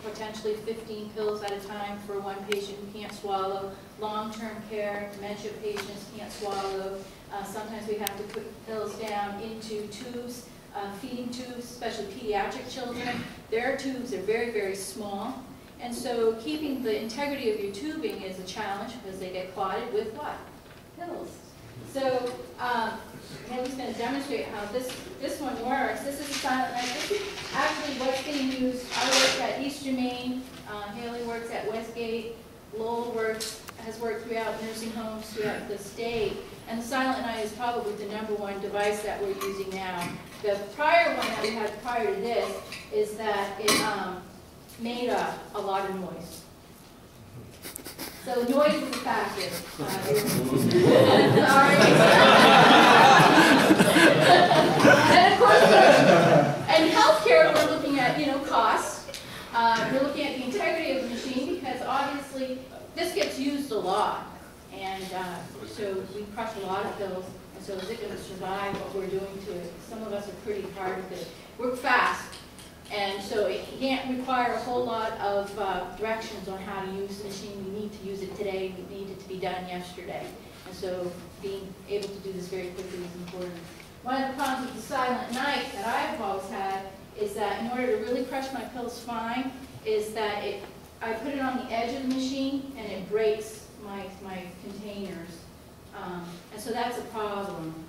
potentially 15 pills at a time for one patient who can't swallow. Long-term care, dementia patients can't swallow. Sometimes we have to put pills down into tubes, feeding tubes, especially pediatric children. Their tubes are very, very small. And so keeping the integrity of your tubing is a challenge because they get clotted with what? Pills. So Haley's going to demonstrate how this one works. This is a silent night. This is actually what's being used. I work at East Germain. Haley works at Westgate. Lowell has worked throughout nursing homes throughout the state. And the Silent Night is probably the #1 device that we're using now. The prior one that we had prior to this is that it made a lot of noise. So noise is a factor. And of course, in healthcare, we're looking at cost. We're looking at the integrity of the machine because obviously this gets used a lot, and so we crush a lot of pills. And so is it going to survive what we're doing to it? Some of us are pretty hard with it. We're fast. And so it can't require a whole lot of directions on how to use the machine. We need to use it today. We need it to be done yesterday. And so being able to do this very quickly is important. One of the problems with the Silent Night that I've always had is that in order to really crush my pills fine, is that I put it on the edge of the machine and it breaks my containers. And so that's a problem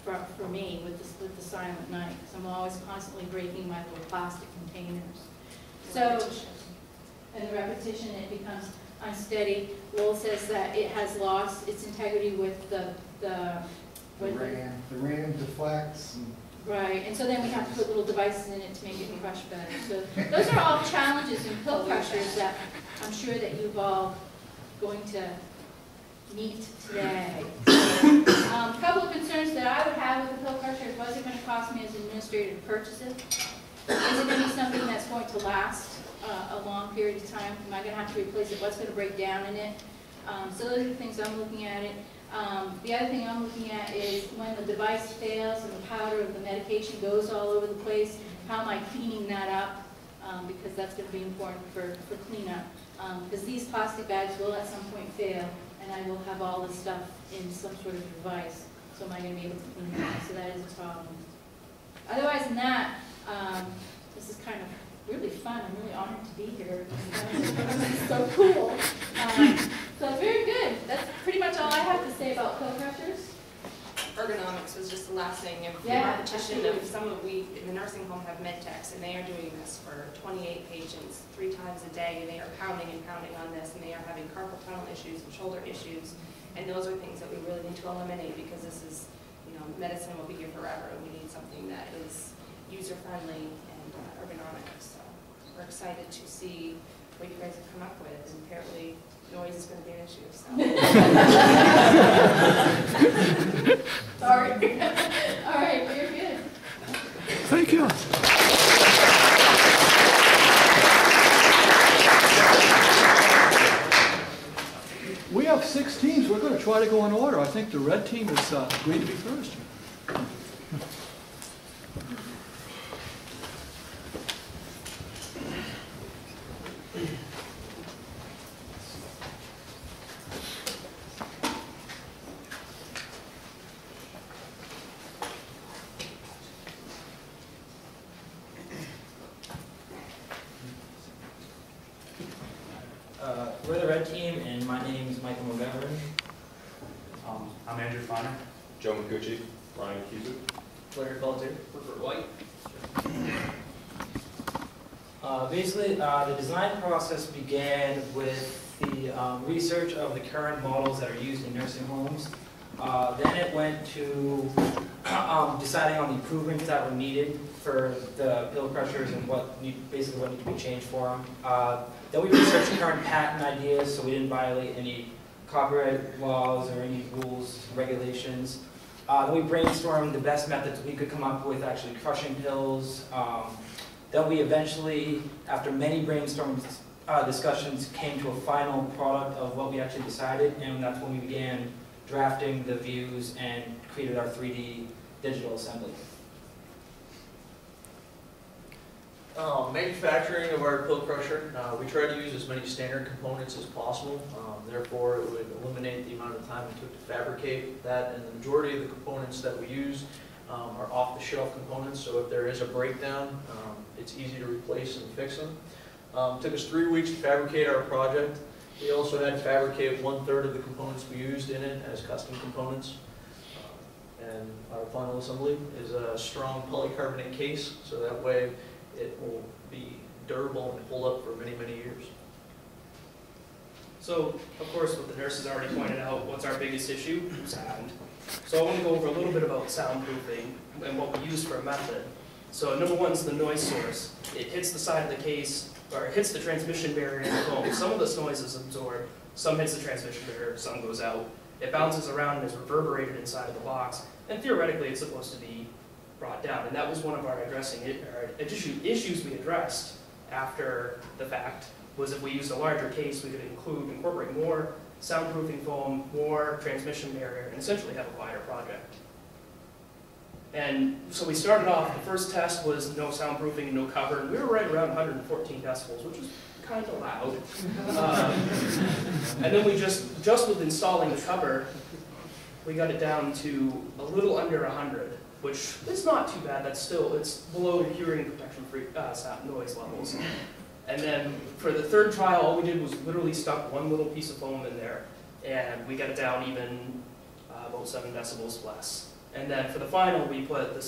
for me with the Silent Night, because I'm always constantly breaking my little plastic containers. So, and the repetition, it becomes unsteady. Lowell says that it has lost its integrity with the RAM deflects. Right, and so then we have to put little devices in it to make it crush better. So those are all challenges in pill crushers that I'm sure that you've all going to meet today. A couple of concerns that I would have with the pill crusher is, what's it going to cost me as an administrator to purchase it? Is it going to be something that's going to last a long period of time? Am I going to have to replace it? What's going to break down in it? So those are the things I'm looking at it. The other thing I'm looking at is when the device fails and the powder of the medication goes all over the place, how am I cleaning that up? Because that's going to be important for cleanup. Because these plastic bags will at some point fail, and I will have all this stuff in some sort of device. So am I going to be able to clean it up? So that is a problem. Otherwise than that, this is kind of really fun. I'm really honored to be here. This is so cool. So very good. That's pretty much all I have to say about pill crushers. Ergonomics was just the last thing. If Yeah, repetition of we in the nursing home have med techs, and they are doing this for 28 patients 3 times a day, and they are pounding and pounding on this, and they are having carpal tunnel issues and shoulder issues, and those are things that we really need to eliminate, because this is, medicine will be here forever, and we need something that is user friendly and ergonomic. So we're excited to see what you guys have come up with, and apparently noise is going to be an issue. So. Sorry. All right, very good. Thank you. We have 6 teams. We're going to try to go in order. I think the red team is agreed to be first. We're the red team, and my name is Michael McGovern. I'm Andrew Finer. Joe McCucci. Ryan Cusick. Larry Felter. Rupert White. Basically, the design process began with the research of the current models that are used in nursing homes. Then it went to deciding on the improvements that were needed for the pill crushers and basically what needed to be changed for them. Then we researched current patent ideas so we didn't violate any copyright laws or any rules, regulations. Then we brainstormed the best methods we could come up with actually crushing pills. Then we eventually, after many brainstorming discussions, came to a final product of what we actually decided, and that's when we began drafting the views and created our 3D digital assembly. Manufacturing of our pill crusher, we try to use as many standard components as possible. Therefore, it would eliminate the amount of time it took to fabricate that. And the majority of the components that we use are off-the-shelf components. So if there is a breakdown, it's easy to replace and fix them. It took us 3 weeks to fabricate our project. We also had to fabricate 1/3 of the components we used in it as custom components. And our final assembly is a strong polycarbonate case, so that way it will be durable and hold up for many, many years. So, of course, what the nurses already pointed out, what's our biggest issue? Sound. So I want to go over a little bit about soundproofing and what we use for a method. So number one is the noise source. It hits the side of the case, or it hits the transmission barrier in the foam. Some of this noise is absorbed, some hits the transmission barrier, some goes out. It bounces around and is reverberated inside of the box, and theoretically it's supposed to be brought down. And that was one of our issues we addressed after the fact, was if we used a larger case, we could incorporate more soundproofing foam, more transmission barrier, and essentially have a wider project. And so we started off, the first test was no soundproofing and no cover, and we were right around 114 decibels, which is kind of loud. And then we just with installing the cover, we got it down to a little under 100, which is not too bad. That's still, it's below hearing protection free sound noise levels. And then for the third trial, all we did was literally stuck one little piece of foam in there, and we got it down even about 7 decibels less. And then for the final, we put the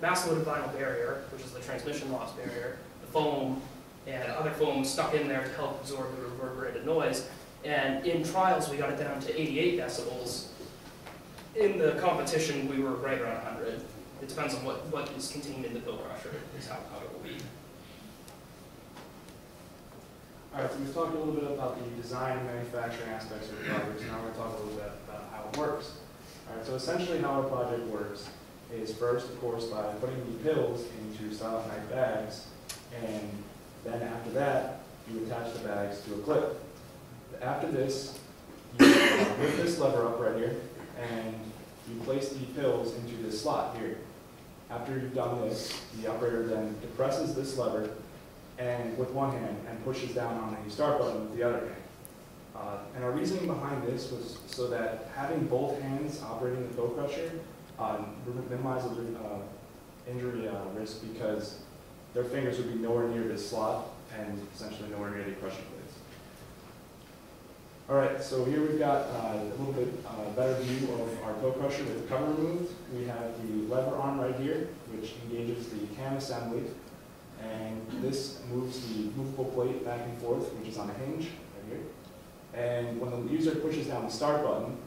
mass-loaded vinyl barrier, which is the transmission loss barrier, the foam, and other foam stuck in there to help absorb the reverberated noise. And in trials, we got it down to 88 decibels. In the competition, we were right around 100. It depends on what is contained in the pill crusher, is how it will be. All right, so we've talked a little bit about the design and manufacturing aspects of the project, so now we're going to talk a little bit about how it works. All right, so essentially how our project works is first, of course, by putting the pills into Silent Night bags, and then after that, you attach the bags to a clip. After this, you lift this lever up right here, and you place the pills into this slot here. After you've done this, the operator then depresses this lever and with one hand and pushes down on the start button with the other hand. And our reasoning behind this was so that having both hands operating the pill crusher minimizes injury risk, because their fingers would be nowhere near this slot and essentially nowhere near the crushing plates. All right, so here we've got a little bit better view of our pill crusher with the cover removed. We have the lever arm right here, which engages the cam assembly, and this moves the movable plate back and forth, which is on a hinge right here. And when the user pushes down the start button,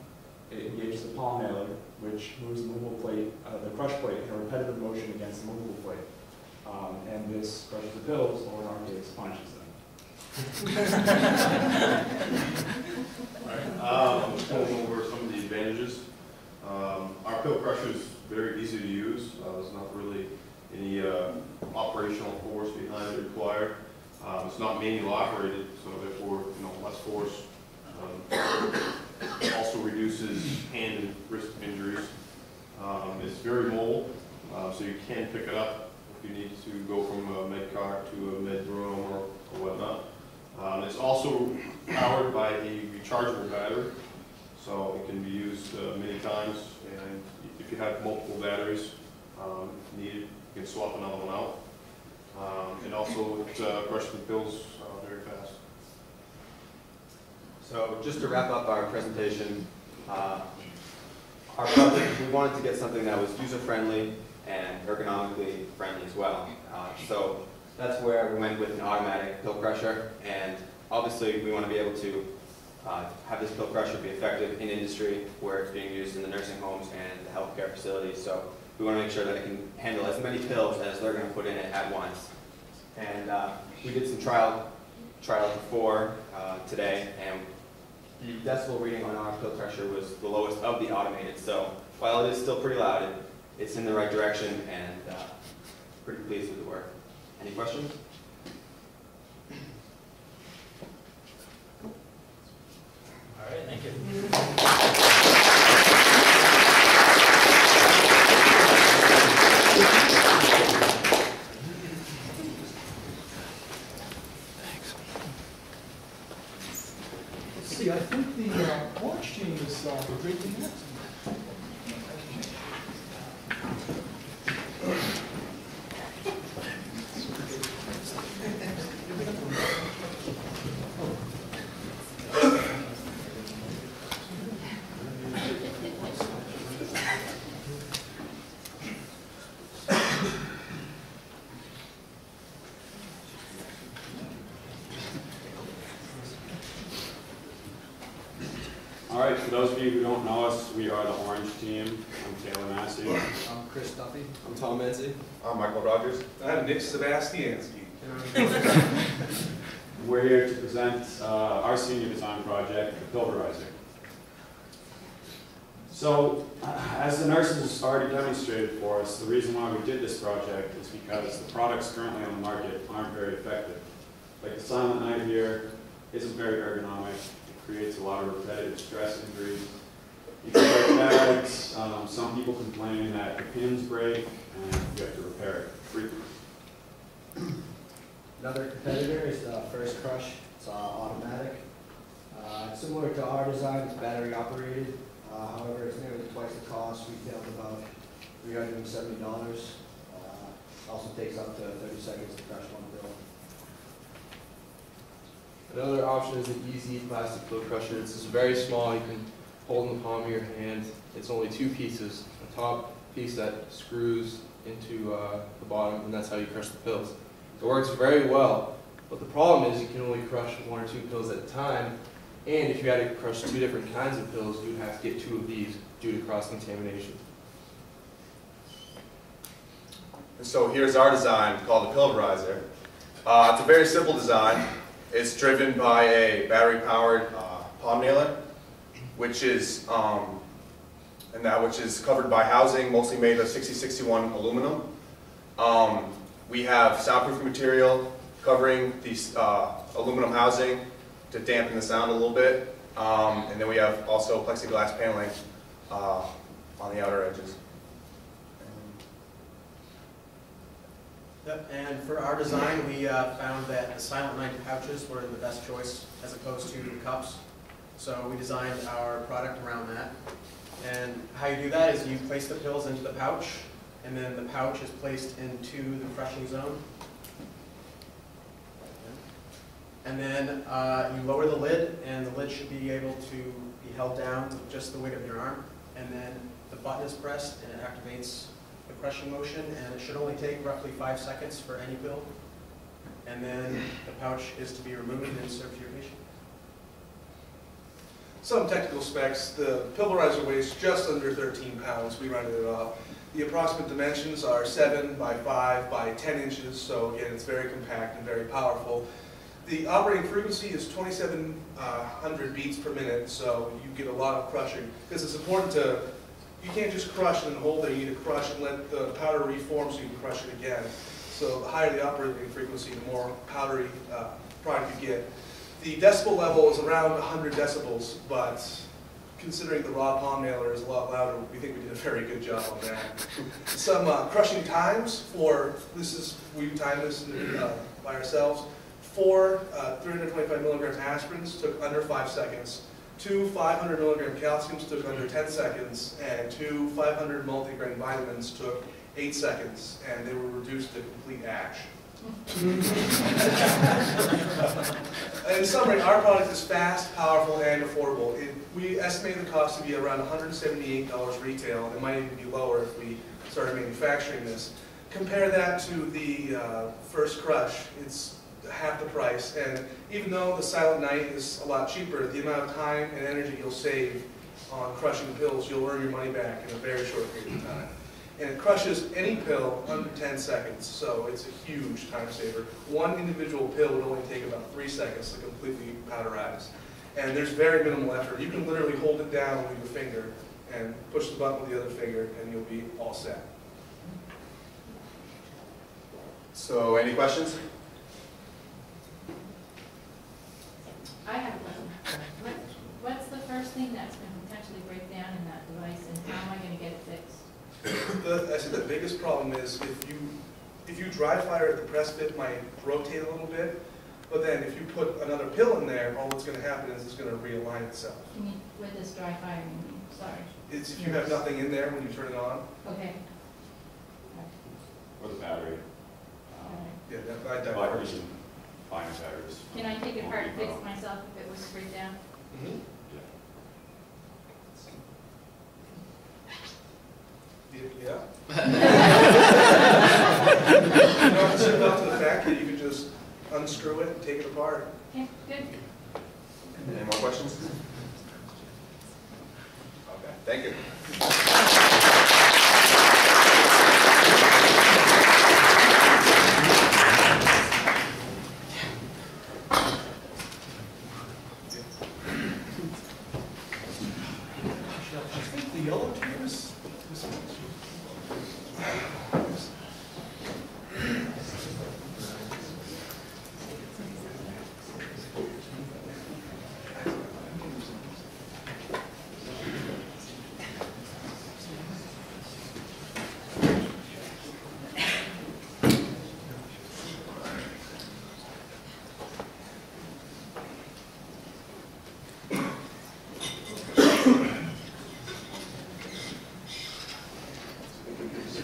it engages the palm nailer, which moves the movable plate, the crush plate, in a repetitive motion against the movable plate. And this crushes the pills, or in our case, punishes them. Alright, I'm just going over some of the advantages. Our pill crusher is very easy to use. There's not really any operational force behind it required. It's not manual operated, so therefore, less force. Also reduces hand and wrist injuries. It's very mobile, so you can pick it up if you need to go from a med cart to a med room or whatnot. It's also powered by a rechargeable battery, so it can be used many times. And if you have multiple batteries, if needed, you can swap another one out. And also it crushes the pills very fast. So just to wrap up our presentation, our project, we wanted to get something that was user-friendly and ergonomically friendly as well. So that's where we went with an automatic pill crusher, and obviously we want to be able to have this pill crusher be effective in industry where it's being used in the nursing homes and the healthcare facilities. So we want to make sure that it can handle as many pills as they're going to put in it at once. And we did some trials before today, and the decibel reading on our pill crusher was the lowest of the automated. So while it is still pretty loud, it's in the right direction, and pretty pleased with the work. Any questions? All right, thank you. for those of you who don't know us, we are the Orange Team. I'm Taylor Massey. I'm Chris Duffy. I'm Tom Menzie. I'm Michael Rogers. I'm Nick Sebastiansky. We're here to present our senior design project, the Pilburizer. So, as the nurses already demonstrated for us, the reason why we did this project is because the products currently on the market aren't very effective. Like the Silent Night here isn't very ergonomic. It creates a lot of repetitive stress injuries. You can break bags. Some people complain that the pins break and you have to repair it frequently. Another competitor is the First Crush. It's automatic. Similar to our design, it's battery operated. However, it's nearly twice the cost. Retailed about $370. Also takes up to 30 seconds to crush one pill. Another option is the Easy Plastic Pill Crusher. This is very small. You can hold in the palm of your hand. It's only 2 pieces. A top piece that screws into the bottom, and that's how you crush the pills. It works very well, but the problem is you can only crush 1 or 2 pills at a time, and if you had to crush 2 different kinds of pills, you would have to get 2 of these due to cross-contamination. And so here's our design called the Pilburizer. It's a very simple design. It's driven by a battery-powered palm nailer, which is covered by housing mostly made of 6061 aluminum. We have soundproofing material covering the aluminum housing to dampen the sound a little bit, and then we have also plexiglass paneling on the outer edges. Yep, and for our design, we found that the Silent Night pouches were the best choice as opposed to cups. So we designed our product around that. And how you do that is you place the pills into the pouch, and then the pouch is placed into the crushing zone. And then you lower the lid, and the lid should be able to be held down with just the weight of your arm. And then the button is pressed, and it activates the crushing motion, and it should only take roughly 5 seconds for any pill. And then the pouch is to be removed and served to your patient. Some technical specs. The Pilburizer weighs just under 13 pounds. We rounded it off. The approximate dimensions are 7 by 5 by 10 inches, so again, it's very compact and very powerful. The operating frequency is 2,700 beats per minute, so you get a lot of crushing. Because it's important to, you can't just crush and hold it, you need to crush and let the powder reform so you can crush it again. So the higher the operating frequency, the more powdery product you get. The decibel level is around 100 decibels, but considering the raw palm nailer is a lot louder, we think we did a very good job on that. Some crushing times for, we timed this by ourselves. 4 325 milligram aspirins took under 5 seconds. 2 500 milligram calciums took under 10 seconds, and 2 500 multigrain vitamins took 8 seconds, and they were reduced to complete ash. In summary, our product is fast, powerful, and affordable. We estimate the cost to be around $178 retail. It might even be lower if we started manufacturing this. Compare that to the First Crush. It's half the price, and even though the Silent Night is a lot cheaper, the amount of time and energy you'll save on crushing pills, you'll earn your money back in a very short period of time. And it crushes any pill under 10 seconds, so it's a huge time saver. One individual pill would only take about 3 seconds to completely powderize. And there's very minimal effort. You can literally hold it down with your finger and push the button with the other finger, and you'll be all set. So, any questions? I have a question. What's the first thing that's going to potentially break down in that device, and how am I going to get it fixed? I said the biggest problem is if you dry fire it, the press bit might rotate a little bit, but then if you put another pill in there, all that's going to happen is it's going to realign itself. You mean with this dry fire, you mean? Sorry. It's if you have nothing in there when you turn it on. Okay. Or the battery. Yeah, I diverged. Buying batteries. Can I take it apart and fix it myself if it was to break down? Mm-hmm. Yeah. You don't have to send it out to the factory, you can just unscrew it and take it apart. Okay, good. Any more questions?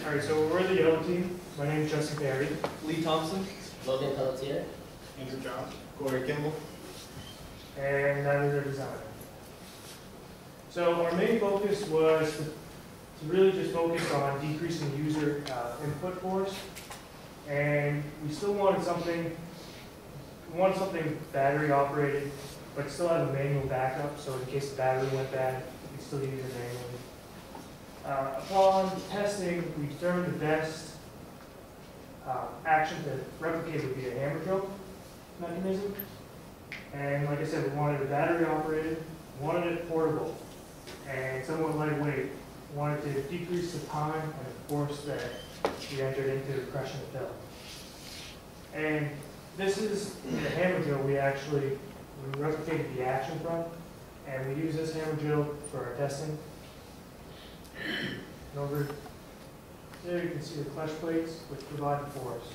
All right, so we're the yellow team. My name is Justin Perry. Lee Thompson. Logan Pelletier. Andrew John. Corey Kimball. And that is our designer. So our main focus was to really just focus on decreasing user input force. And we still wanted something battery operated, but still have a manual backup, so in case the battery went bad, we could still use it manually. Upon testing, we determined the best action to replicate would be a hammer drill mechanism. And like I said, we wanted it battery operated, wanted it portable, and somewhat lightweight. We wanted to decrease the time and the force that we entered into crushing the pill. And this is the hammer drill we replicated the action from, and we use this hammer drill for our testing. And over there you can see the clutch plates, which provide the force.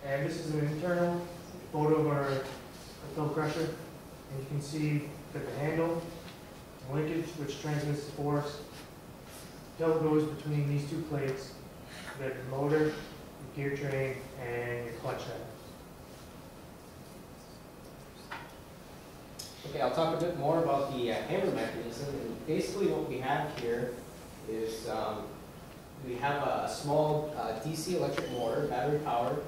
And this is an internal photo of our pill crusher. And you can see that the handle, linkage, which transmits the force, the pill goes between these two plates, the motor, the gear train, and your clutch head. Okay, I'll talk a bit more about the hammer mechanism. And basically what we have here is we have a small DC electric motor, battery powered,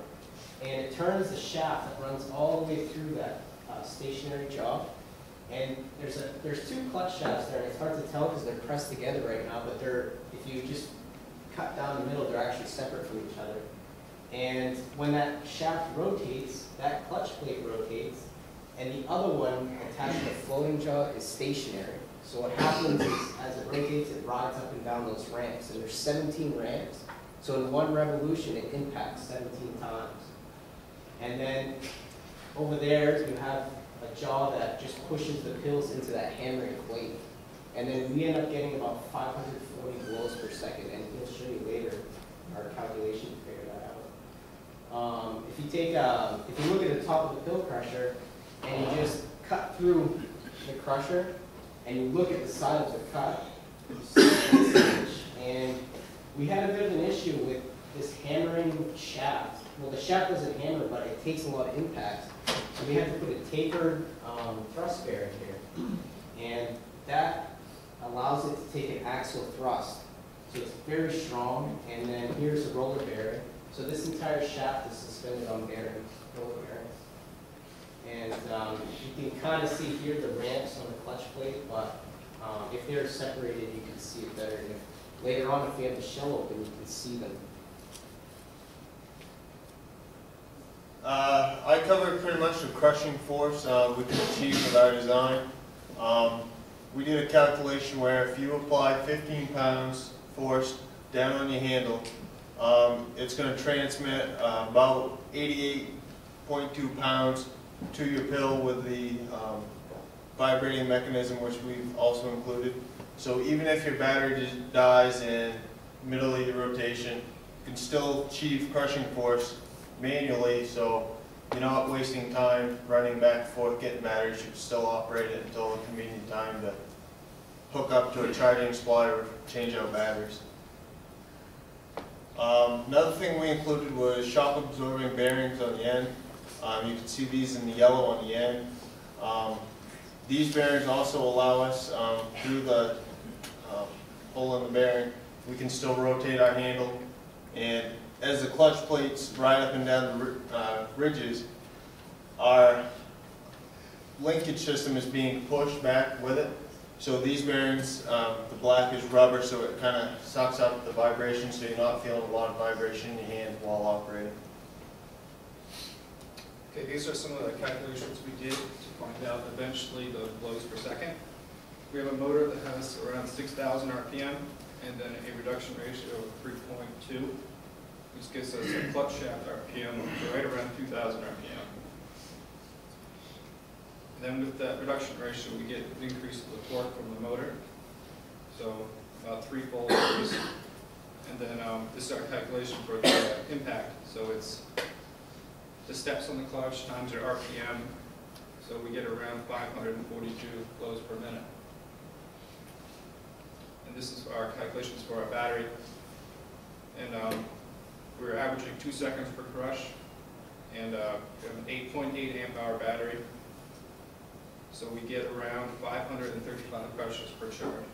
and it turns the shaft that runs all the way through that stationary jaw. And there's two clutch shafts there, and it's hard to tell because they're pressed together right now, but if you just cut down the middle, they're actually separate from each other. And when that shaft rotates, that clutch plate rotates, and the other one attached to the floating jaw is stationary. So what happens is, as it rotates, it rides up and down those ramps, and there's 17 ramps. So in one revolution, it impacts 17 times. And then over there, you have a jaw that just pushes the pills into that hammering plate. And then we end up getting about 540 blows per second, and we'll show you later our calculation to figure that out. If you look at the top of the pill crusher, and you just cut through the crusher, and you look at the side of the cut, you see the and we had a bit of an issue with this hammering shaft. Well, the shaft doesn't hammer, but it takes a lot of impact. So we had to put a tapered thrust bearing here. And that allows it to take an axial thrust. So it's very strong, and then here's the roller bearing. So this entire shaft is suspended on bearings, roller bearings. And you can kind of see here the ramps on the clutch plate, but if they're separated, you can see it better. And later on, if we have the shell open, you can see them. I covered pretty much the crushing force we can achieve with our design. We did a calculation where if you apply 15 pounds force down on your handle, it's going to transmit about 88.2 pounds to your pill with the vibrating mechanism, which we've also included. So even if your battery just dies in middle of your rotation, you can still achieve crushing force manually, so you're not wasting time running back and forth getting batteries. You can still operate it until a convenient time to hook up to a charging supply or change out batteries. Another thing we included was shock absorbing bearings on the end. You can see these in the yellow on the end. These bearings also allow us, through the hole in the bearing, we can still rotate our handle, and as the clutch plates ride up and down the ridges, our linkage system is being pushed back with it. So these bearings, the black is rubber, so it kind of sucks up the vibration, so you're not feeling a lot of vibration in your hand while operating. Okay, these are some of the calculations we did to find out eventually the blows per second. We have a motor that has around 6,000 RPM. and then a reduction ratio of 3.2, which gives us a clutch shaft RPM of right around 2,000 RPM. And then with that reduction ratio, we get an increase of the torque from the motor, so about threefold increase. And then this is our calculation for the impact. So it's the steps on the clutch times your RPM. So we get around 542 blows per minute. And this is our calculations for our battery. And we're averaging 2 seconds per crush. And we have an 8.8 amp hour battery. So we get around 535 crushes per charge.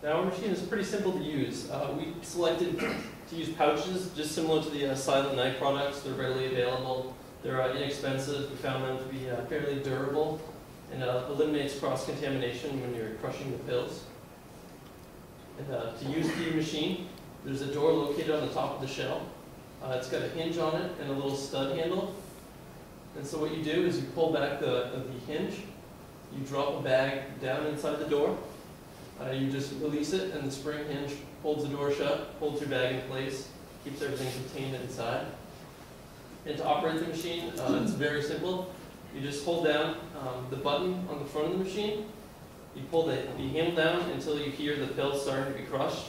Now our machine is pretty simple to use. We selected to use pouches, just similar to the Silent Night products. They're readily available. They're inexpensive. We found them to be fairly durable and eliminates cross-contamination when you're crushing the pills. And to use the machine, there's a door located on the top of the shell. It's got a hinge on it and a little stud handle. And so what you do is you pull back the hinge, you drop a bag down inside the door, you just release it, and the spring hinge holds the door shut, holds your bag in place, keeps everything contained inside. And to operate the machine, it's very simple. You just hold down the button on the front of the machine, you pull the handle down until you hear the pill starting to be crushed.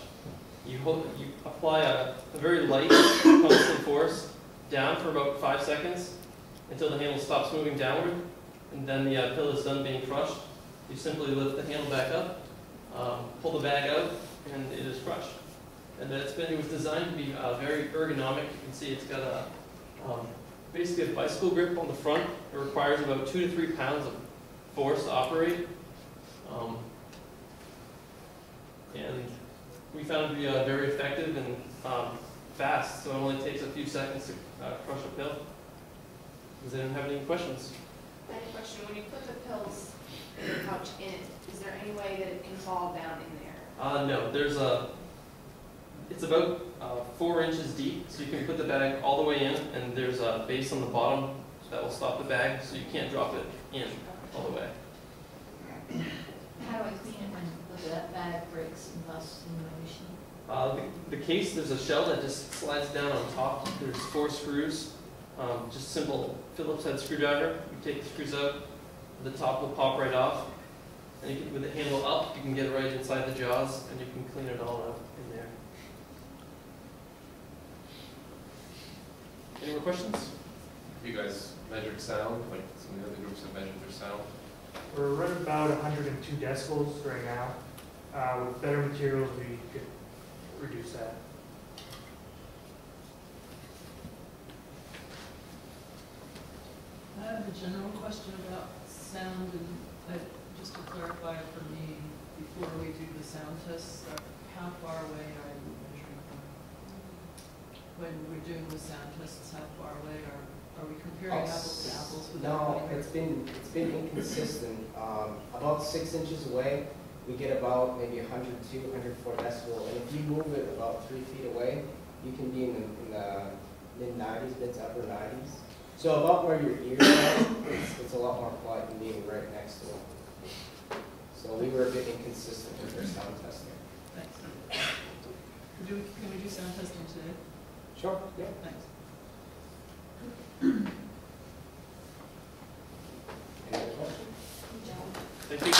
You apply a very light, constant force down for about 5 seconds until the handle stops moving downward, and then the pill is done being crushed. You simply lift the handle back up, pull the bag out, and it is crushed. And it was designed to be very ergonomic. You can see it's got basically a bicycle grip on the front. It requires about 2 to 3 pounds of force to operate. And we found it to be very effective and fast, so it only takes a few seconds to crush a pill. Does anyone have any questions? I have a question. When you put the pills in the pouch in, is there any way that it can fall down in there? No, it's about 4 inches deep, so you can put the bag all the way in, and there's a base on the bottom that will stop the bag, so you can't drop it in all the way. How do I clean it when that bag breaks and busts in my machine? The case, there's a shell that just slides down on top. There's 4 screws, just simple Phillips head screwdriver. You take the screws out, the top will pop right off, and you can, with the handle up, you can get right inside the jaws, and you can clean it all out in there. Any more questions? Have you guys measured sound, like some of the other groups have measured their sound? We're right about 102 decibels right now. With better materials, we could reduce that. I have a general question about sound, and just to clarify for me, before we do the sound tests, how far away are you measuring from? When we're doing the sound tests, how far away are we comparing apples to apples? No, it's been inconsistent. About 6 inches away, we get about maybe 102, 104 decibel, and if you move it about 3 feet away, you can be in the mid-90s, mid to upper 90s. So about where your ears are, it's a lot more quiet than being right next to it. So we were a bit inconsistent with our sound testing. Thanks. Can we do sound testing today? Sure, yeah. Thanks. Any other questions? Thank you.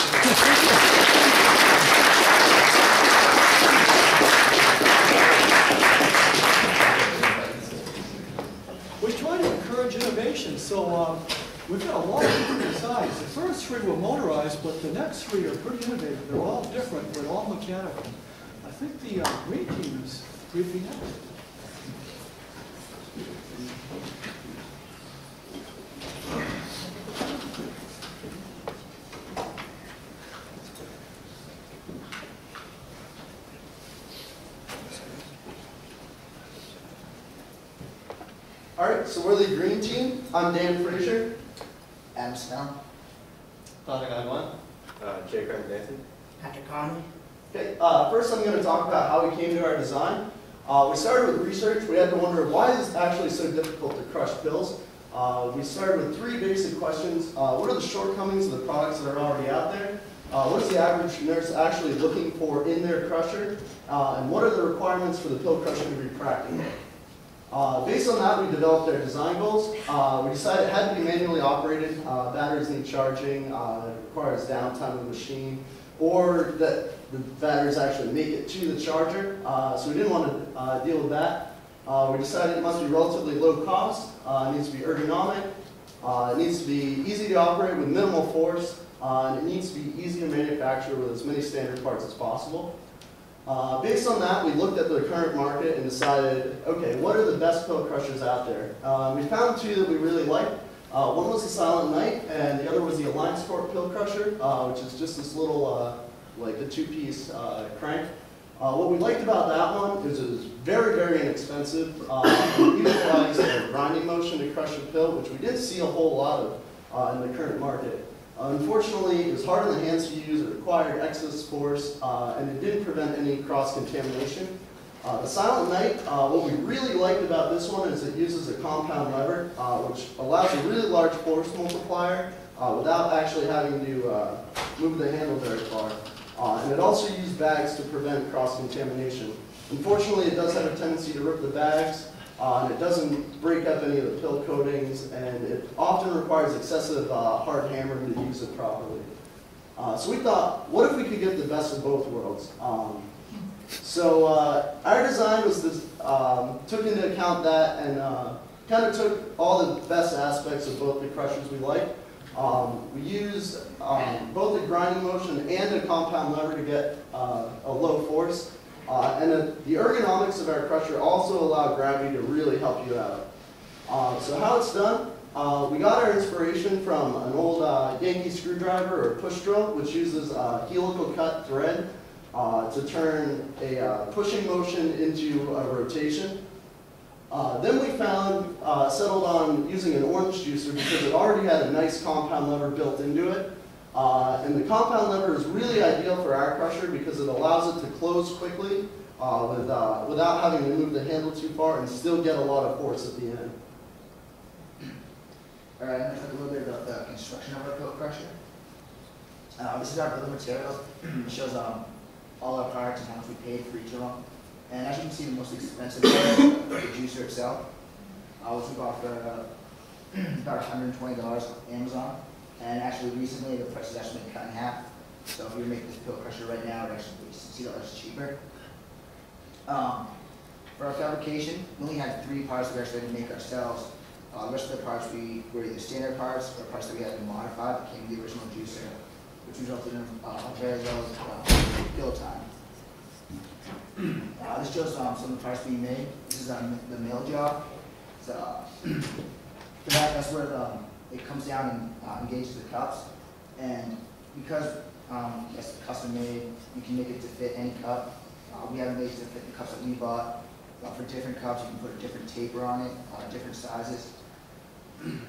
We try to encourage innovation, so we've got a lot of different designs. The first 3 were motorized, but the next 3 are pretty innovative. They're all different, but all mechanical. I think the green team is briefing next. All right, so we're the green team. I'm Dan Frazier. Adam Snell. Todd Agagwan. Jay Craig Nathan. Patrick Conley. Okay, first I'm going to talk about how we came to our design. We started with research. We had to wonder, why is it actually so difficult to crush pills? We started with 3 basic questions. What are the shortcomings of the products that are already out there? what is the average nurse actually looking for in their crusher, and what are the requirements for the pill crusher to be practical. Based on that, we developed our design goals. We decided it had to be manually operated, batteries need charging, it requires downtime of the machine, or that the batteries actually make it to the charger, so we didn't want to deal with that. We decided it must be relatively low cost, it needs to be ergonomic, it needs to be easy to operate with minimal force, and it needs to be easy to manufacture with as many standard parts as possible. Based on that, we looked at the current market and decided, okay, what are the best pill crushers out there? We found two that we really liked. One was the Silent Night, and the other was the Alliance Corp pill crusher, which is just this little, like the two-piece crank. What we liked about that one is it was very, very inexpensive. It utilized a grinding motion to crush a pill, which we didn't see a whole lot of in the current market. Unfortunately, it was hard on the hands to use, it required excess force, and it didn't prevent any cross-contamination. The Silent Night, what we really liked about this one is it uses a compound lever, which allows a really large force multiplier without actually having to move the handle very far. And it also used bags to prevent cross-contamination. Unfortunately, it does have a tendency to rip the bags, and it doesn't break up any of the pill coatings, and it often requires excessive hard hammering to use it properly. So we thought, what if we could get the best of both worlds? So our design was this, took into account that and kind of took all the best aspects of both the crushers we liked. We used both a grinding motion and a compound lever to get a low force. And the ergonomics of our crusher also allow gravity to really help you out. So how it's done, we got our inspiration from an old Yankee screwdriver or push drill, which uses helical cut thread to turn a pushing motion into a rotation. Then we found, settled on using an orange juicer because it already had a nice compound lever built into it. And the compound lever is really ideal for our crusher because it allows it to close quickly without having to move the handle too far and still get a lot of force at the end. All right, I'm going to talk a little bit about the construction of our pill crusher. This is our bill of materials. It shows all our parts and how much we paid for each of them. And as you can see, the most expensive part is the juicer itself, which we bought for about $120 on Amazon. And actually, recently, the price has actually been cut in half. So if you were making this pill crusher right now, it would actually be $60 cheaper. For our fabrication, we only had 3 parts that we actually had to make ourselves. The rest of the parts were either standard parts or parts that we had to modify that came with the original juicer, which resulted in a very low build time. This shows some of the parts being made. This is the mill job. So that's where it comes down and engages the cups. And because it's custom made, you can make it to fit any cup. We have it made to fit the cups that we bought. For different cups, you can put a different taper on it, different sizes. And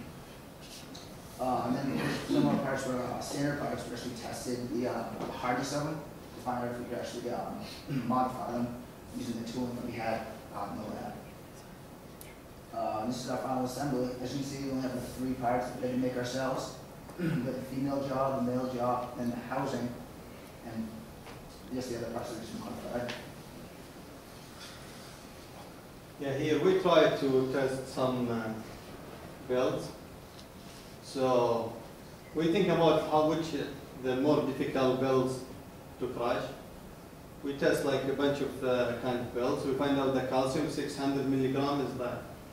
then some of our parts were standard parts. We actually tested the hardness of them to find out if we could actually modify them using the tooling that we had in the lab. This is our final assembly. As you can see, we only have the 3 parts that we had to make ourselves. We've got the female jaw, the male jaw, and the housing, and yes, the other parts are just modified. Yeah, here we try to test some builds. So we think about which the more difficult builds to crush. We test like a bunch of kind of builds. We find out the calcium 600 milligram is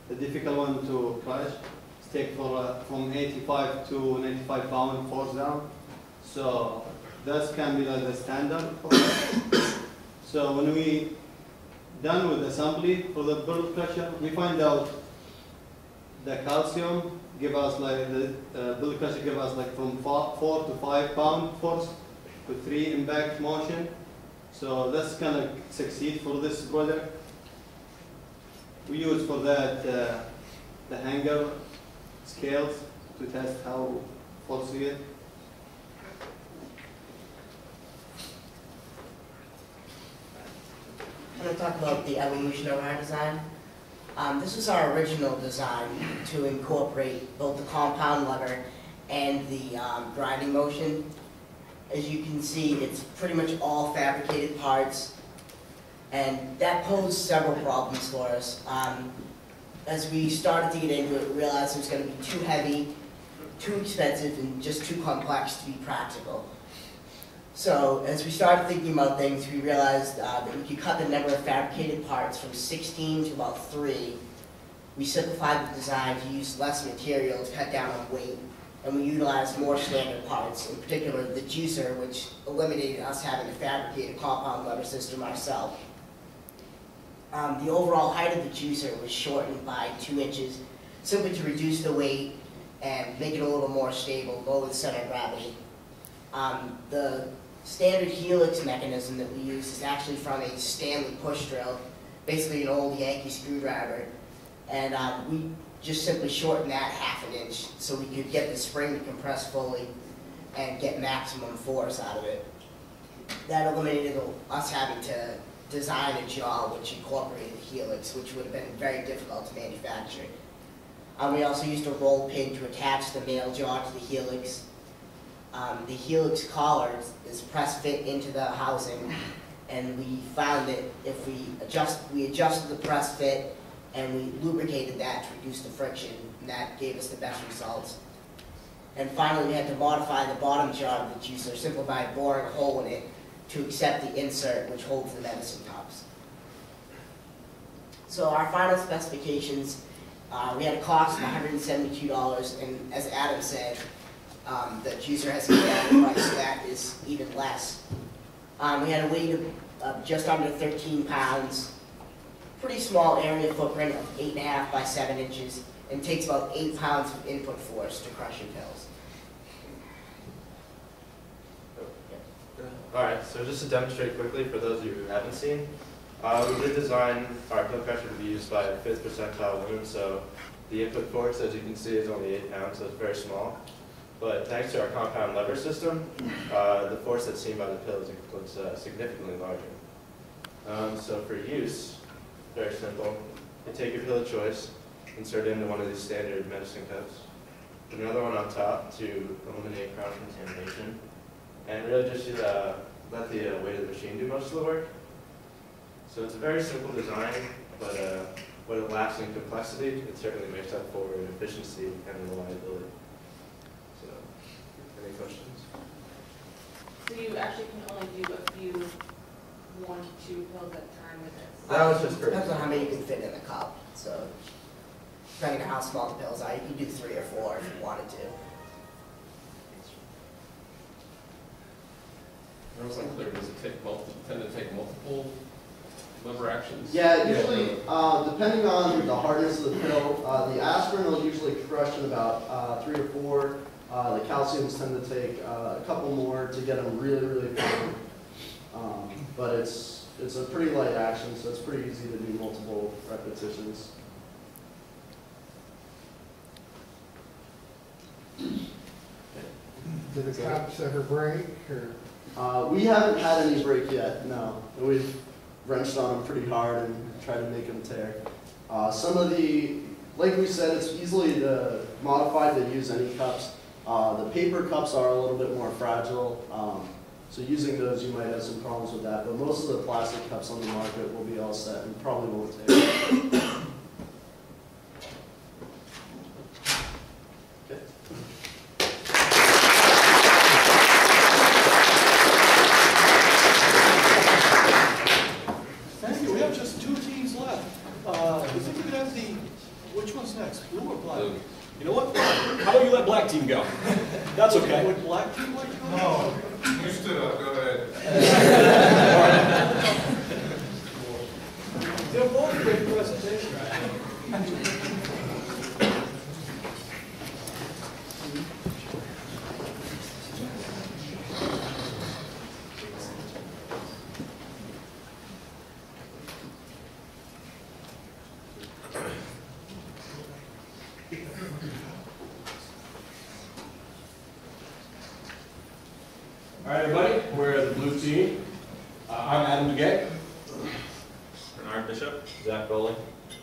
the difficult one to crush. It's take for from 85 to 95 pound force down. So that can be like the standard for us. So when we done with assembly for the build crusher, we find out the calcium give us like the build crusher give us like from 4 to 5 pound force to 3 impact motion. So that's kind of succeed for this project. We use for that the hanger scales to test how forceful it is. I'm going to talk about the evolution of our design. This was our original design to incorporate both the compound lever and the grinding motion. As you can see, it's pretty much all fabricated parts, and that posed several problems for us. As we started to get into it, we realized it was going to be too heavy, too expensive, and just too complex to be practical. So as we started thinking about things, we realized that we could cut the number of fabricated parts from 16 to about 3. We simplified the design to use less material to cut down on weight, and we utilized more standard parts, in particular the juicer, which eliminated us having to fabricate a compound lever system ourselves. The overall height of the juicer was shortened by 2 inches, simply to reduce the weight and make it a little more stable, lower the center of gravity. The standard helix mechanism that we use is actually from a Stanley push drill, basically an old Yankee screwdriver, and we just simply shortened that ½ inch so we could get the spring to compress fully and get maximum force out of it. That eliminated us having to design a jaw which incorporated helix, which would have been very difficult to manufacture. We also used a roll pin to attach the male jaw to the helix. The helix collar is press fit into the housing, and we found that if we adjusted the press fit and we lubricated that to reduce the friction, and that gave us the best results. And finally, we had to modify the bottom jaw of the juicer simply by boring a hole in it to accept the insert which holds the medicine cups. So our final specifications, we had a cost of $172, and as Adam said, the juicer has come down in price, so that is even less. We had a weight of just under 13 pounds, pretty small area footprint of 8.5 by 7 inches, and takes about 8 pounds of input force to crush your pills. Alright, so just to demonstrate quickly for those of you who haven't seen, we did design our pill crusher to be used by 5th percentile women, so the input force, as you can see, is only 8 pounds, so it's very small. But thanks to our compound lever system, the force that's seen by the pills looks significantly larger. So for use, very simple. You take your pill of choice, insert it into one of these standard medicine cups, put another one on top to eliminate crown contamination, and really just let the weight of the machine do most of the work. So it's a very simple design, but what it lacks in complexity, it certainly makes up for in efficiency and reliability. So, any questions? So you actually can only do a few, 1 to 2 pills at a time with this? That was just Depends on how many you can fit in the cup. So depending on how small the pills are, you can do 3 or 4 if you wanted to. I was unclear, does it tend to take multiple lever actions? Yeah, usually, depending on the hardness of the pill, the aspirin will usually crush in about 3 or 4. The calciums tend to take a couple more to get them really, really fine. But it's a pretty light action, so it's pretty easy to do multiple repetitions. Did the cops ever break, or? We haven't had any break yet, no. We've wrenched on them pretty hard and tried to make them tear. Some of the, like we said, it's easily modified to use any cups. The paper cups are a little bit more fragile, so using those you might have some problems with that, but most of the plastic cups on the market will be all set and probably won't tear. Thank you. We have just 2 teams left. I think we could have which one's next, blue or black? Blue. You know what? How about you let black team go? That's okay. Would black team like to go? No. You stood up, go ahead. They're both great presentations. All right, everybody, we're the blue team. I'm Adam DeGay. Bernard Bishop. Zach Bowling.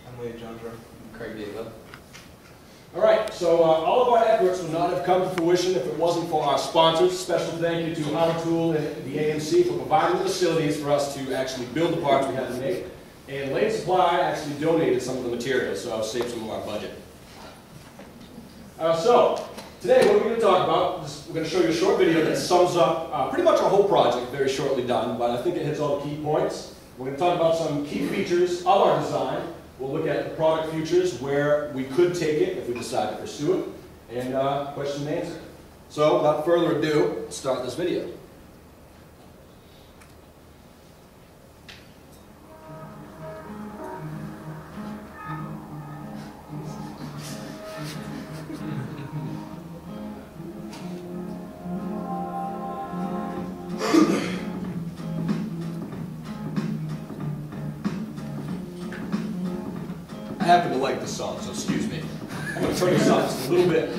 Emily Jonesborough. Craig Dietlow. All right, so all of our efforts would not have come to fruition if it wasn't for our sponsors. Special thank you to Autotool and the AMC for providing the facilities for us to actually build the parts we had to make. And Lane Supply actually donated some of the materials, so I'll save some of our budget. So, today what we're going to talk about is we're going to show you a short video that sums up pretty much our whole project, very shortly done, but I think it hits all the key points. We're going to talk about some key features of our design. We'll look at the product futures, where we could take it if we decide to pursue it, and question and answer. So, without further ado, let's start this video. I happen to like this song, so excuse me. I'm going to turn this up just a little bit.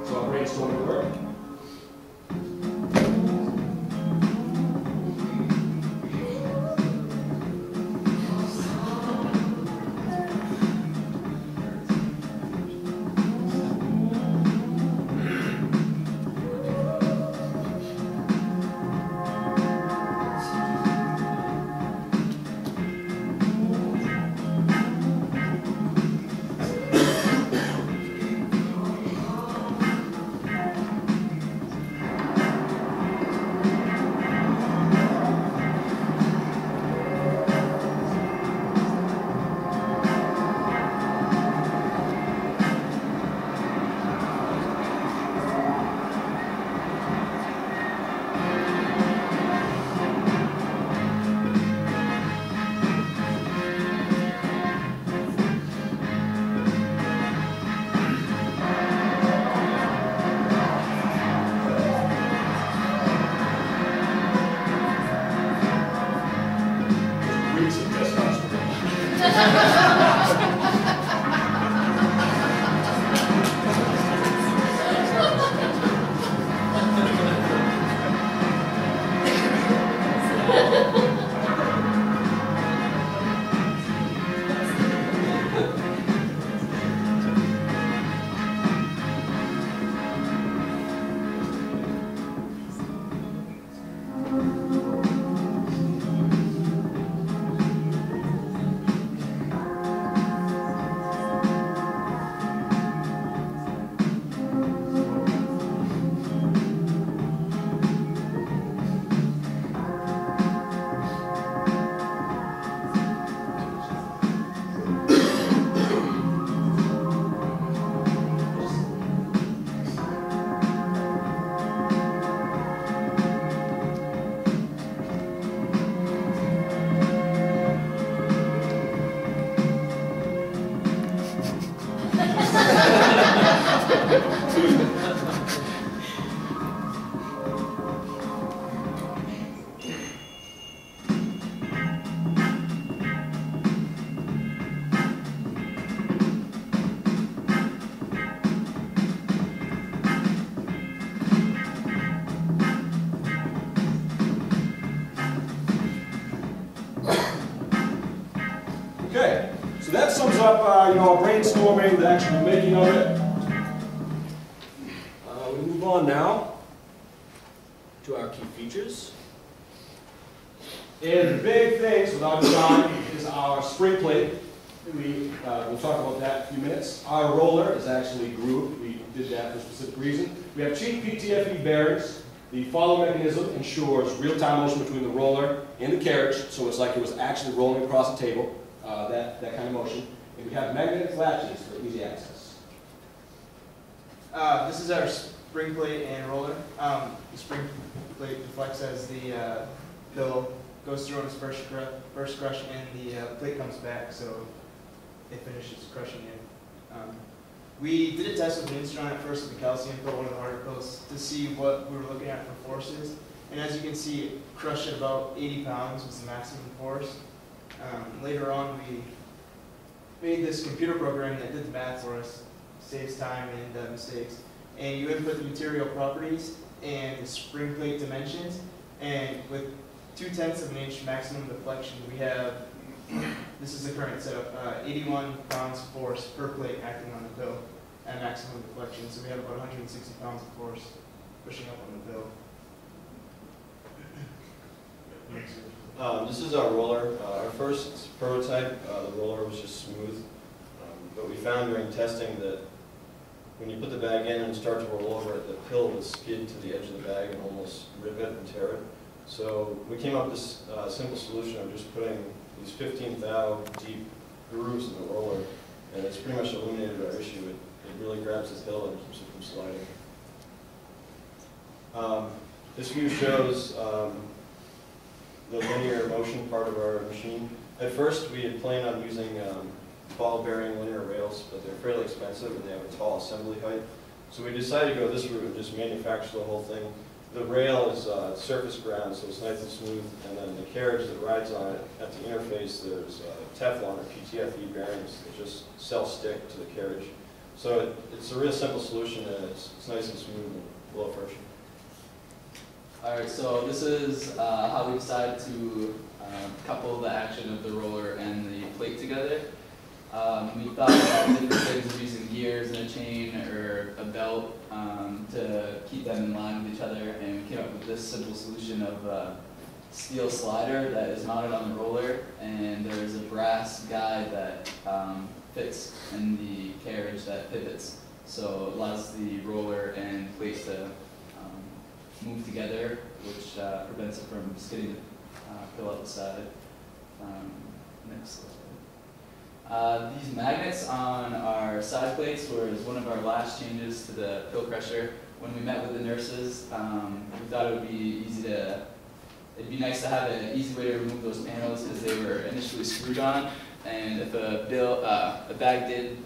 So I'm brainstorming the work. Okay, so that sums up our brainstorming, the actual making of it. We move on now to our key features. And the big things with our design is our spring plate. We'll talk about that in a few minutes. Our roller is actually grooved. We did that for a specific reason. We have cheap PTFE bearings. The follow mechanism ensures real-time motion between the roller and the carriage, so it's like it was actually rolling across the table, that kind of motion. And we have magnetic latches for easy access. This is our spring plate and roller. The spring plate deflects as the pillow goes through on its first crush, and the plate comes back, so it finishes crushing in. We did a test with an instrument at first with the calcium pill, one of the harder pills, to see what we were looking at for forces. And as you can see, it crushed at about 80 pounds was the maximum force. Later on, we made this computer program that did the math for us, saves time and mistakes. and you input the material properties and the spring plate dimensions, and with 0.2 of an inch maximum deflection, we have, this is the current setup, 81 pounds of force per plate acting on the pill at maximum deflection. So we have about 160 pounds of force pushing up on the pill. This is our roller. Our first prototype, the roller was just smooth, but we found during testing that when you put the bag in and start to roll over it, the pill would skid to the edge of the bag and almost rip it and tear it. So we came up with this simple solution of just putting these 15 thou deep grooves in the roller, and it's pretty much eliminated our issue. It really grabs the hill and keeps it from sliding. This view shows the linear motion part of our machine. At first, we had planned on using ball-bearing linear rails, but they're fairly expensive and they have a tall assembly height. So we decided to go this route and just manufacture the whole thing. The rail is surface ground, so it's nice and smooth, and then the carriage that rides on it, at the interface, there's Teflon or PTFE bearings that just self-stick to the carriage. So it's a real simple solution, and it's nice and smooth and low friction. Alright, so this is how we decided to couple the action of the roller and the plate together. We thought about different things of using gears and a chain or a belt to keep them in line with each other, and we came up with this simple solution of a steel slider that is mounted on the roller, and there's a brass guide that fits in the carriage that pivots. So it allows the roller and plate to move together, which prevents it from skidding the pill out the side. Next slide. These magnets on our side plates was one of our last changes to the pill crusher. When we met with the nurses, we thought it would be it'd be nice to have an easy way to remove those panels because they were initially screwed on, and if a bag did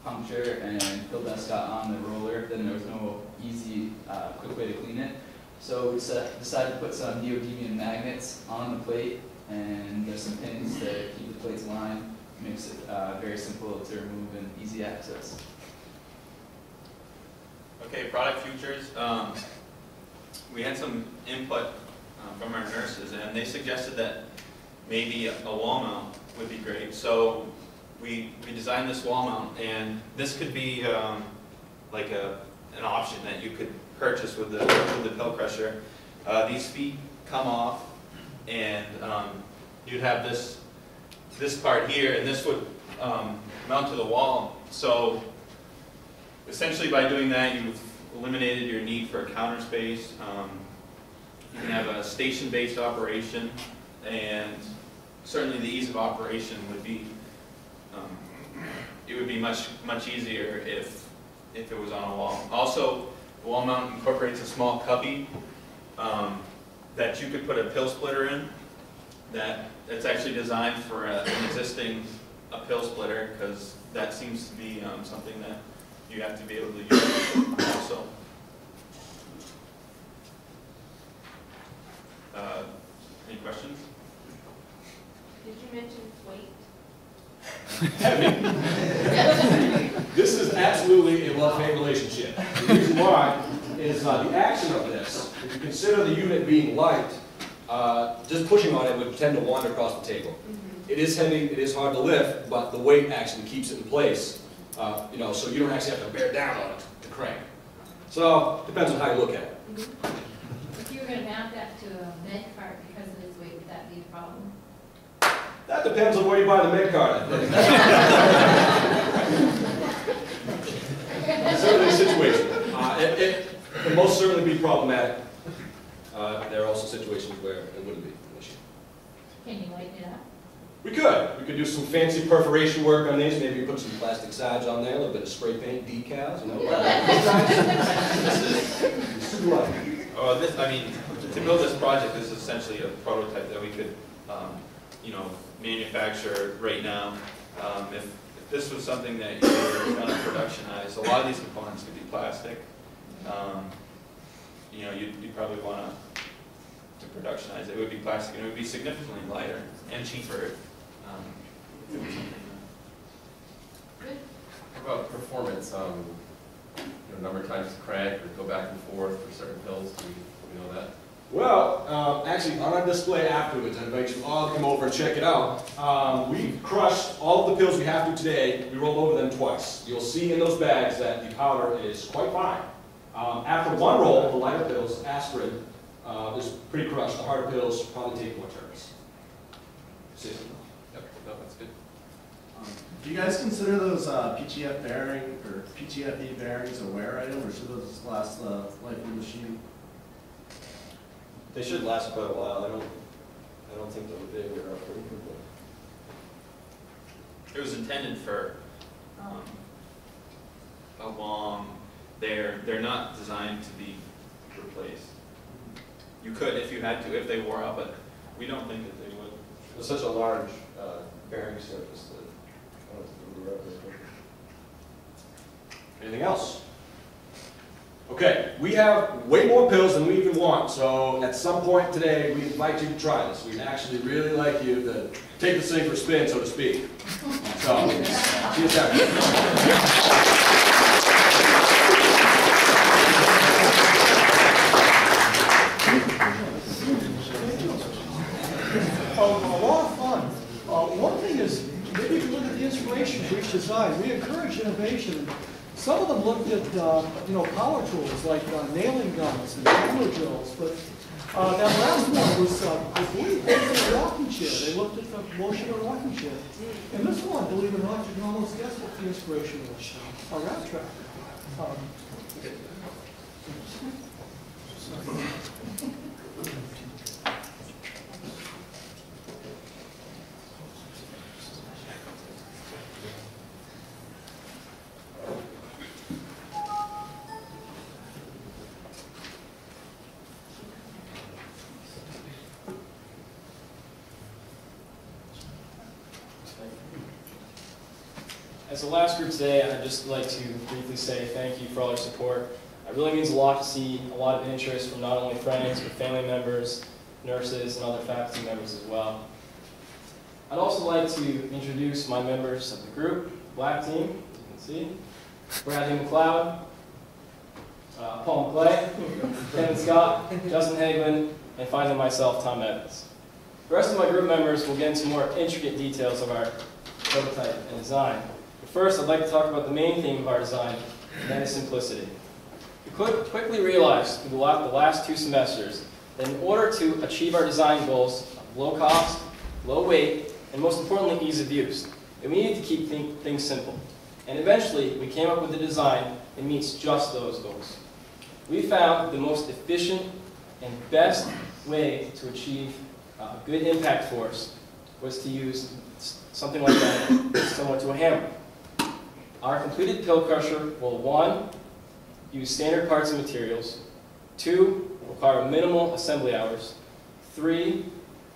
puncture and pill dust got on the roller, then there was no easy, quick way to clean it. So we decided to put some neodymium magnets on the plate, and there's some pins to keep the plates aligned. Makes it very simple to remove and easy access. Okay, product features. We had some input from our nurses, and they suggested that maybe a wall mount would be great. So we designed this wall mount, and this could be like an option that you could purchase with the pill crusher. These feet come off, and you'd have this part here, and this would mount to the wall. So essentially by doing that, you've eliminated your need for counter space. You can have a station-based operation, and certainly the ease of operation would be, it would be much easier if it was on a wall. Also, the wall mount incorporates a small cubby that you could put a pill splitter in. It's actually designed for an existing pill splitter, because that seems to be something that you have to be able to use also. Any questions? Did you mention weight? This is absolutely a love-hate relationship. The reason why is the action of this. If you consider the unit being light, just pushing on it would tend to wander across the table. It is heavy, it is hard to lift, but the weight actually keeps it in place. So you don't actually have to bear down on it to crank. So depends on how you look at it. If you were going to mount that to a med cart because of its weight, would that be a problem? That depends on where you buy the med card, I think. Certainly a situation. It can most certainly be problematic. There are also situations where it wouldn't be an issue. Can you lighten it up? We could. We could do some fancy perforation work on these. Maybe put some plastic sides on there, a little bit of spray paint, decals, you know. To build this project, this is essentially a prototype that we could, manufacture right now. If this was something that you were going to productionize, a lot of these components could be plastic. You'd probably want to productionize it. It would be plastic, and it would be significantly lighter and cheaper. If it was something How about performance? the number of times to crank or go back and forth for certain pills? Do we know that? Well, actually, on our display afterwards, I invite you all to come over and check it out. We've crushed all of the pills we have to today. We rolled over them twice. You'll see in those bags that the powder is quite fine. After one roll, the lighter pills, aspirin, is pretty crushed. The harder pills probably take more turns. See? Yep, no, that's good. Do you guys consider those PTF bearing or PTFE bearings a wear item, or should those last the life of the machine? They should last quite a while. I don't think they were up pretty quickly. It was intended for a long, they're not designed to be replaced. You could if you had to, if they wore out, but we don't think that they would. It's such a large bearing surface that I don't think it would wear out very quickly. Anything else? Okay, we have way more pills than we even want, so at some point today, we invite you to try this. We'd actually really like you to take this thing for a spin, so to speak. So, see you soon. A lot of fun. One thing is, maybe if you look at the inspiration for each design, we encourage innovation. Some of them looked at, power tools like nailing guns and hammer drills, but that last one was, I believe, a rocking chair. They looked at the motion of a rocking chair. And this one, believe it or not, you can almost guess what the inspiration was. A rat trap. As the last group today, I'd just like to briefly say thank you for all your support. It really means a lot to see a lot of interest from not only friends, but family members, nurses, and other faculty members as well. I'd also like to introduce my members of the group, Black Team, as you can see. Bradley McLeod, Paul McClay, Kevin Scott, Justin Hagelin, and finally myself, Tom Evans. The rest of my group members will get into more intricate details of our prototype and design. First, I'd like to talk about the main theme of our design, and that is simplicity. We quickly realized through the last 2 semesters that in order to achieve our design goals of low cost, low weight, and most importantly, ease of use, that we needed to keep things simple. And eventually, we came up with a design that meets just those goals. We found the most efficient and best way to achieve good impact force was to use something like that, similar to a hammer. Our completed pill crusher will 1, use standard parts and materials, 2, require minimal assembly hours, 3,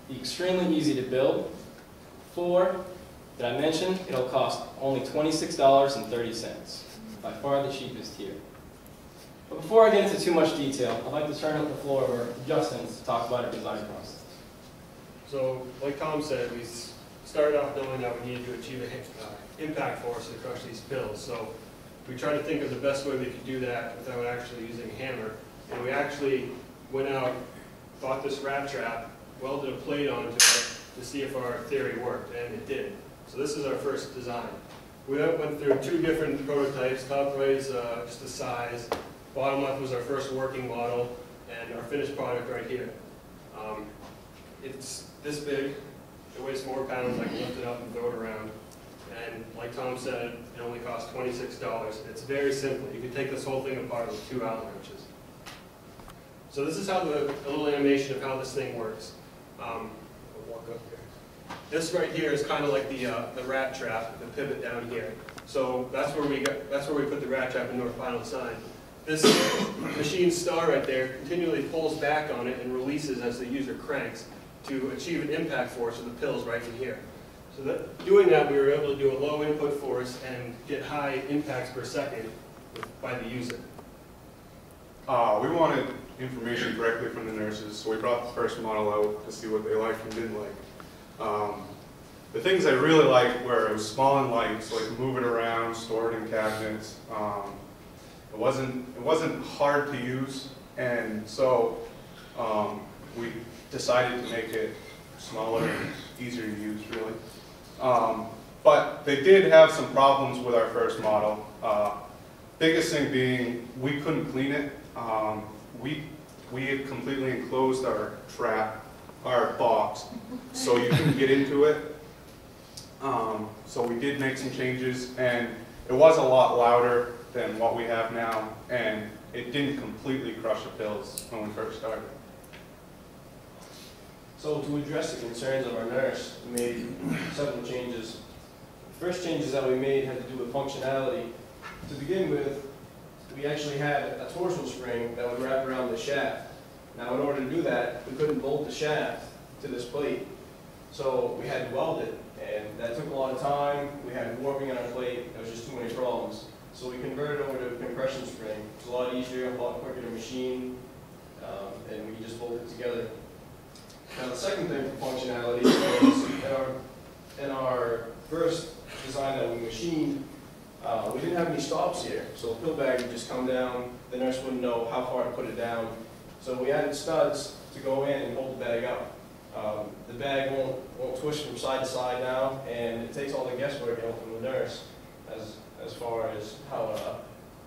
be extremely easy to build, 4, did I mention it'll cost only $26.30, by far the cheapest here. But before I get into too much detail, I'd like to turn the floor over to Justin to talk about our design process. So, like Tom said, we started off knowing that we needed to achieve an impact force to crush these pills. So we tried to think of the best way we could do that without actually using a hammer. And we actually went out, bought this rat trap, welded a plate onto it to see if our theory worked, and it did. So this is our first design. We went through 2 different prototypes. Top right is just the size. Bottom left was our first working model, and our finished product right here. It's this big. It weighs 4 pounds. I can lift it up and throw it around. And like Tom said, it only costs $26. It's very simple. You can take this whole thing apart with 2 Allen wrenches. So this is how a little animation of how this thing works. I'll walk up here. This right here is kind of like the rat trap, the pivot down here. So that's where we put the rat trap into our final design. This machine star right there continually pulls back on it and releases as the user cranks to achieve an impact force of the pills right in here. So doing that, we were able to do a low input force and get high impacts per second by the user. We wanted information directly from the nurses, so we brought the first model out to see what they liked and didn't like. The things I really liked were it was small and light, so I could move it around, store it in cabinets. It wasn't hard to use, and so we decided to make it smaller and easier to use, really. But they did have some problems with our first model. Biggest thing being we couldn't clean it. We had completely enclosed our trap, our box, so you couldn't get into it. So we did make some changes, and it was a lot louder than what we have now, and it didn't completely crush the pills when we first started. So to address the concerns of our nurse, we made several changes. The first changes that we made had to do with functionality. To begin with, we actually had a torsion spring that would wrap around the shaft. Now in order to do that, we couldn't bolt the shaft to this plate. So we had to weld it, and that took a lot of time. We had warping on our plate. There was just too many problems. So we converted over to a compression spring. It's a lot easier, a lot quicker to machine, and we can just bolt it together. Now the second thing for functionality is in our first design that we machined, we didn't have any stops here. So the pill bag would just come down, the nurse wouldn't know how far to put it down. So we added studs to go in and hold the bag up. The bag won't twist from side to side now, and it takes all the guesswork out from the nurse as far as how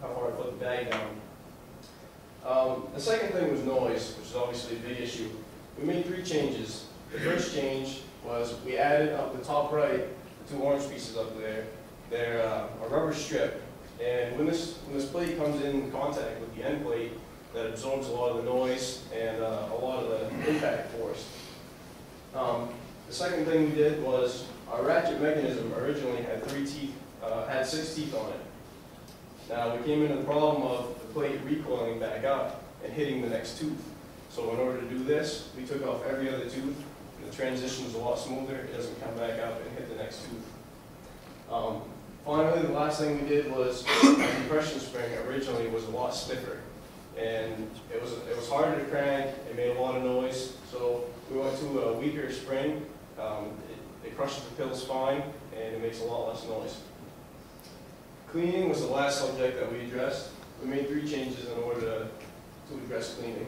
far to put the bag down. The second thing was noise, which is obviously a big issue. We made 3 changes. The first change was we added up the top right, the 2 orange pieces up there. They're a rubber strip, and when this plate comes in contact with the end plate, that absorbs a lot of the noise and a lot of the impact force. The second thing we did was our ratchet mechanism originally had 6 teeth on it. Now we came into the problem of the plate recoiling back up and hitting the next tooth. So in order to do this, we took off every other tooth, and the transition is a lot smoother. It doesn't come back up and hit the next tooth. Finally, the last thing we did was the compression spring originally was a lot stiffer, and it was harder to crank. It made a lot of noise, so we went to a weaker spring. It crushes the pills fine, and it makes a lot less noise. Cleaning was the last subject that we addressed. We made 3 changes in order to address cleaning.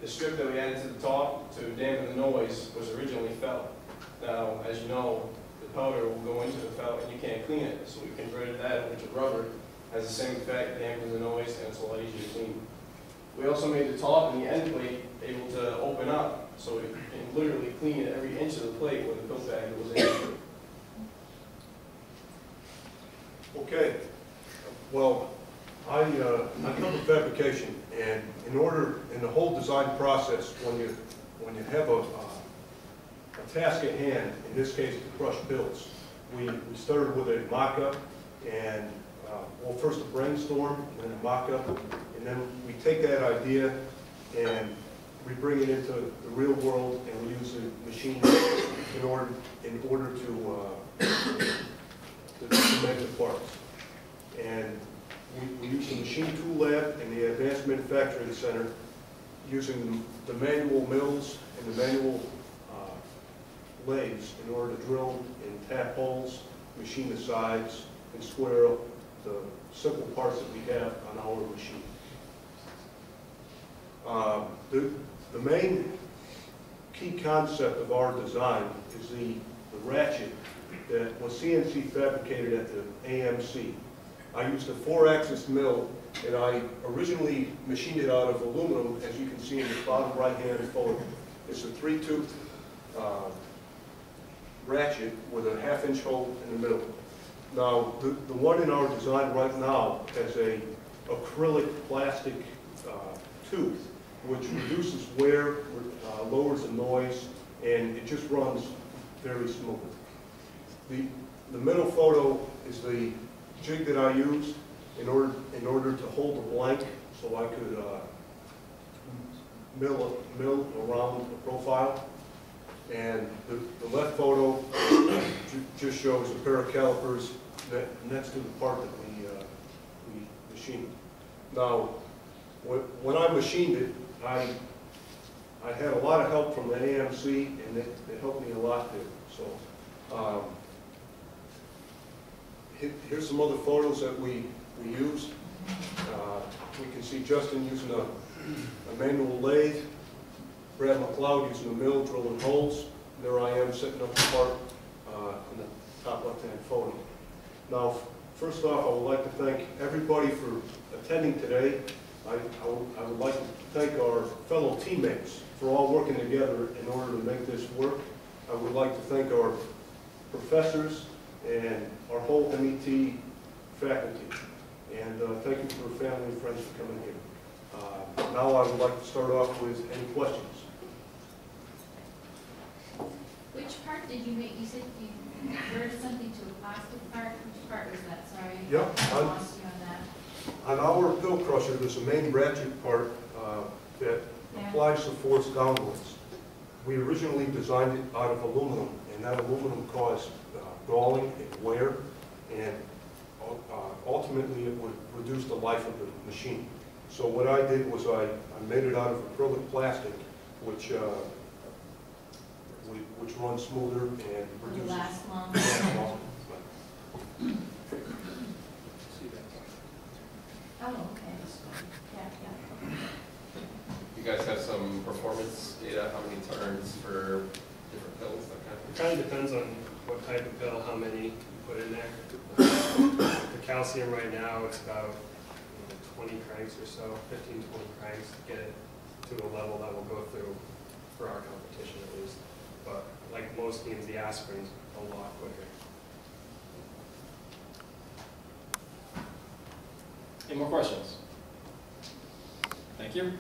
The strip that we added to the top to dampen the noise was originally felt. Now, as you know, the powder will go into the felt and you can't clean it, so we converted that over to rubber. It has the same effect, dampens the noise, and it's a lot easier to clean. We also made the top and the end plate able to open up, so we can literally clean every inch of the plate where the pill bag was in. Okay, well, I cover fabrication, and in the whole design process, when you have a task at hand, in this case to crush pills, we started with a mock-up, and well, first a brainstorm, and then a mock-up, and then we take that idea and we bring it into the real world, and we use the machine in order to make the parts. And we use the machine tool lab and the advanced manufacturing center using the manual mills and the manual lathes in order to drill and tap holes, machine the sides, and square up the simple parts that we have on our machine. The main key concept of our design is the ratchet that was CNC fabricated at the AMC. I used a 4-axis mill, and I originally machined it out of aluminum, as you can see in the bottom right-hand photo. It's a 3-tooth ratchet with a 1/2-inch hole in the middle. Now, the one in our design right now has a acrylic plastic tooth, which reduces wear, lowers the noise, and it just runs very smooth. The middle photo is the jig that I used in order to hold the blank, so I could mill around the profile. And the left photo just shows a pair of calipers next to the part that we machined. Now, when I machined it, I had a lot of help from the AMC, and it helped me a lot too. So here's some other photos that we we use. We can see Justin using a manual lathe, Brad McLeod using a mill, drilling holes. There I am setting up the part in the top left-hand photo. Now, first off, I would like to thank everybody for attending today. I would like to thank our fellow teammates for all working together in order to make this work. I would like to thank our professors and our whole MET faculty. And thank you for family and friends for coming here. Now I would like to start off with any questions. Which part did you make? You said you referred something to a plastic part. Which part was that? Sorry. Yep. I lost you on that. On our pill crusher, there's a main ratchet part that applies the force downwards. We originally designed it out of aluminum, and that aluminum caused galling and wear, and ultimately it would reduce the life of the machine. So what I did was I made it out of acrylic plastic, which runs smoother and Will reduces. last longer. Oh, okay. Yeah, yeah. You guys have some performance data, how many turns for different pills, that kind of It kind of depends on what type of pill, how many you put in there. The calcium right now, it's about 20 cranks or so, 15, 20 cranks to get it to a level that will go through for our competition at least. But like most means, the aspirin's a lot quicker. Any more questions? Thank you.